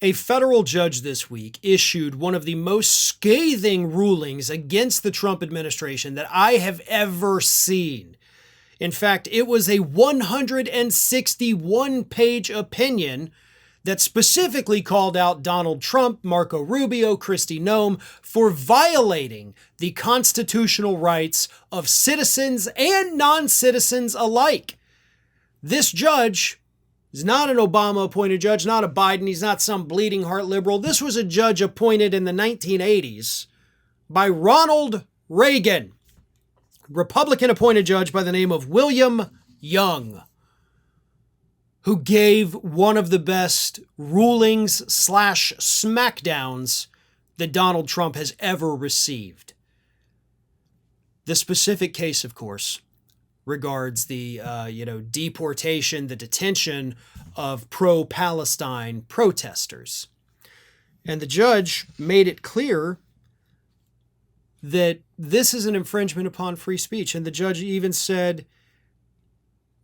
A federal judge this week issued one of the most scathing rulings against the Trump administration that I have ever seen. In fact, it was a 161-page opinion that specifically called out Donald Trump, Marco Rubio, Kristi Noem for violating the constitutional rights of citizens and non-citizens alike. This judge is not an Obama-appointed judge, not a Biden. He's not some bleeding heart liberal. This was a judge appointed in the 1980s by Ronald Reagan, Republican-appointed judge by the name of William Young, who gave one of the best rulings / smackdowns that Donald Trump has ever received. The specific case, of course, regards the deportation, the detention of pro-Palestine protesters. And the judge made it clear that this is an infringement upon free speech. And the judge even said,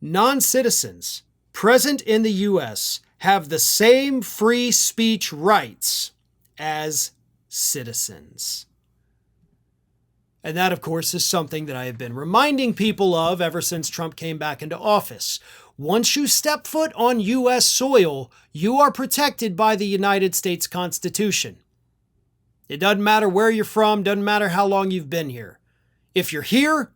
non-citizens present in the U.S. have the same free speech rights as citizens. And that, of course, is something that I have been reminding people of ever since Trump came back into office. Once you step foot on U.S. soil, you are protected by the United States Constitution. It doesn't matter where you're from, doesn't matter how long you've been here. If you're here,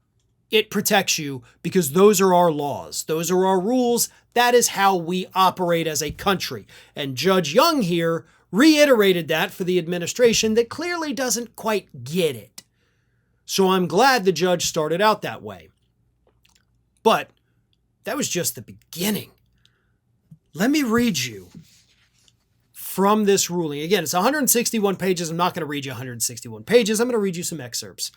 it protects you because those are our laws. Those are our rules. That is how we operate as a country. And Judge Young here reiterated that for the administration that clearly doesn't quite get it. So I'm glad the judge started out that way. But that was just the beginning. Let me read you from this ruling. Again, it's 161 pages. I'm not going to read you 161 pages. I'm going to read you some excerpts.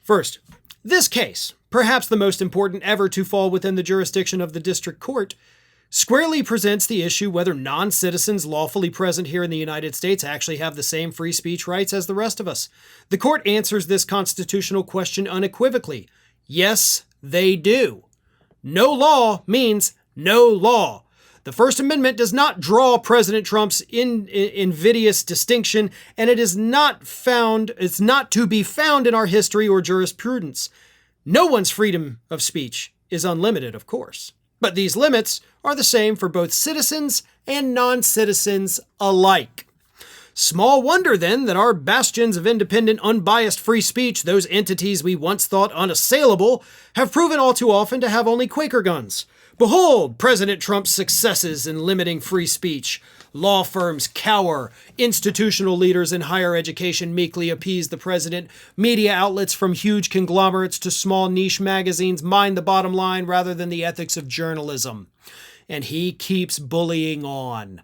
First, this case, perhaps the most important ever to fall within the jurisdiction of the district court, squarely presents the issue whether non-citizens lawfully present here in the United States actually have the same free speech rights as the rest of us. The court answers this constitutional question unequivocally. Yes, they do. No law means no law. The First Amendment does not draw President Trump's invidious distinction, and it's not to be found in our history or jurisprudence. No one's freedom of speech is unlimited, of course. But these limits are the same for both citizens and non-citizens alike. Small wonder, then, that our bastions of independent, unbiased free speech, those entities we once thought unassailable, have proven all too often to have only Quaker guns. Behold President Trump's successes in limiting free speech. Law firms cower, institutional leaders in higher education meekly appease the president, media outlets from huge conglomerates to small niche magazines mind the bottom line rather than the ethics of journalism. And he keeps bullying on.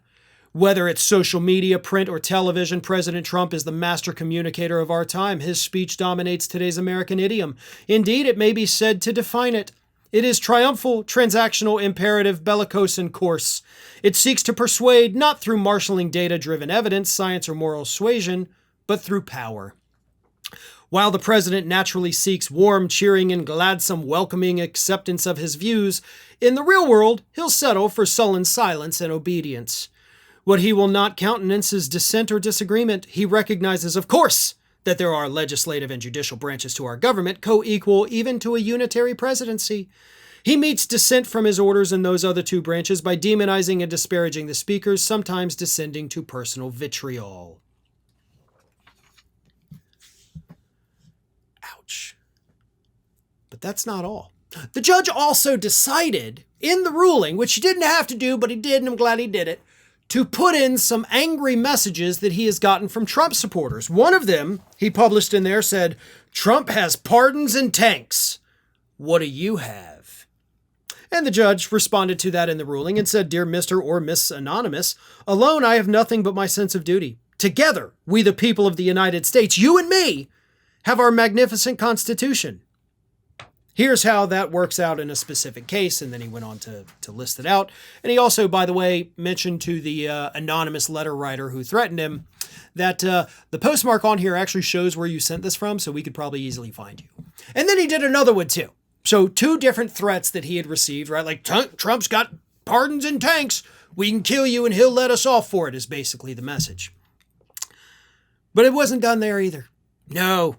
Whether it's social media, print, or television, President Trump is the master communicator of our time. His speech dominates today's American idiom. Indeed, it may be said to define it. It is triumphal, transactional, imperative, bellicose, and coarse. It seeks to persuade not through marshaling data-driven evidence, science, or moral suasion, but through power. While the president naturally seeks warm, cheering, and gladsome welcoming acceptance of his views, in the real world, he'll settle for sullen silence and obedience. What he will not countenance is dissent or disagreement. He recognizes, of course, that there are legislative and judicial branches to our government, co-equal even to a unitary presidency. He meets dissent from his orders in those other two branches by demonizing and disparaging the speakers, sometimes descending to personal vitriol. Ouch. But that's not all. The judge also decided in the ruling, which he didn't have to do, but he did, and I'm glad he did it, to put in some angry messages that he has gotten from Trump supporters. One of them, he published in there, said, "Trump has pardons and tanks. What do you have?" And the judge responded to that in the ruling and said, "Dear Mr. or Miss Anonymous, alone I have nothing but my sense of duty. Together, we the people of the United States, you and me, have our magnificent Constitution. Here's how that works out in a specific case." And then he went on to list it out. And he also, by the way, mentioned to the anonymous letter writer who threatened him that the postmark on here actually shows where you sent this from, so we could probably easily find you. And then he did another one too. So two different threats that he had received, right? Like, Trump's got pardons and tanks. We can kill you and he'll let us off for it, is basically the message. But it wasn't done there either. No.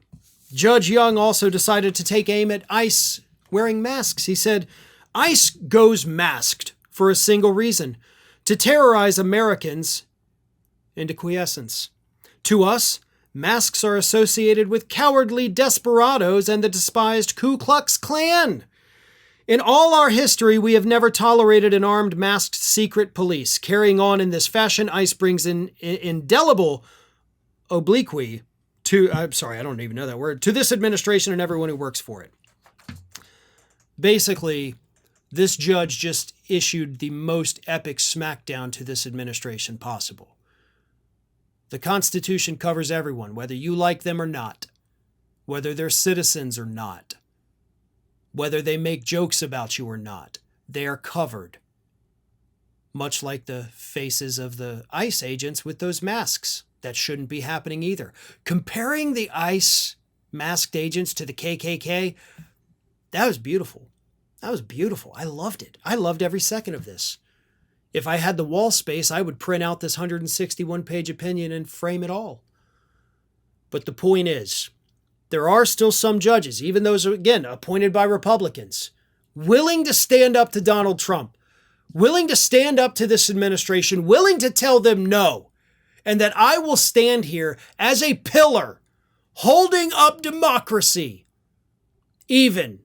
Judge Young also decided to take aim at ICE wearing masks. He said, ICE goes masked for a single reason: to terrorize Americans into quiescence. To us, masks are associated with cowardly desperados and the despised Ku Klux Klan. In all our history, we have never tolerated an armed, masked secret police. Carrying on in this fashion, ICE brings in indelible obliquity to, I'm sorry, I don't even know that word, to this administration and everyone who works for it. Basically, this judge just issued the most epic smackdown to this administration possible. The Constitution covers everyone, whether you like them or not, whether they're citizens or not, whether they make jokes about you or not. They are covered. Much like the faces of the ICE agents with those masks. That shouldn't be happening either. Comparing the ICE masked agents to the KKK, that was beautiful. That was beautiful. I loved it. I loved every second of this. If I had the wall space, I would print out this 161-page opinion and frame it all. But the point is, there are still some judges, even those, again, appointed by Republicans, willing to stand up to Donald Trump, willing to stand up to this administration, willing to tell them no. And that I will stand here as a pillar holding up democracy, even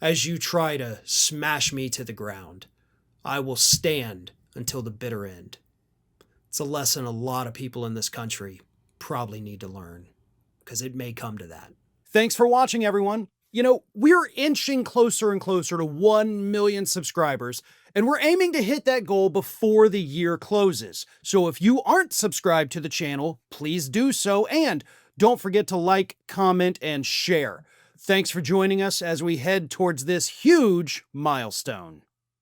as you try to smash me to the ground. I will stand until the bitter end. It's a lesson a lot of people in this country probably need to learn, because it may come to that. Thanks for watching, everyone. You know, we're inching closer and closer to 1 million subscribers, and we're aiming to hit that goal before the year closes. So if you aren't subscribed to the channel, please do so, and don't forget to like, comment, and share. Thanks for joining us as we head towards this huge milestone.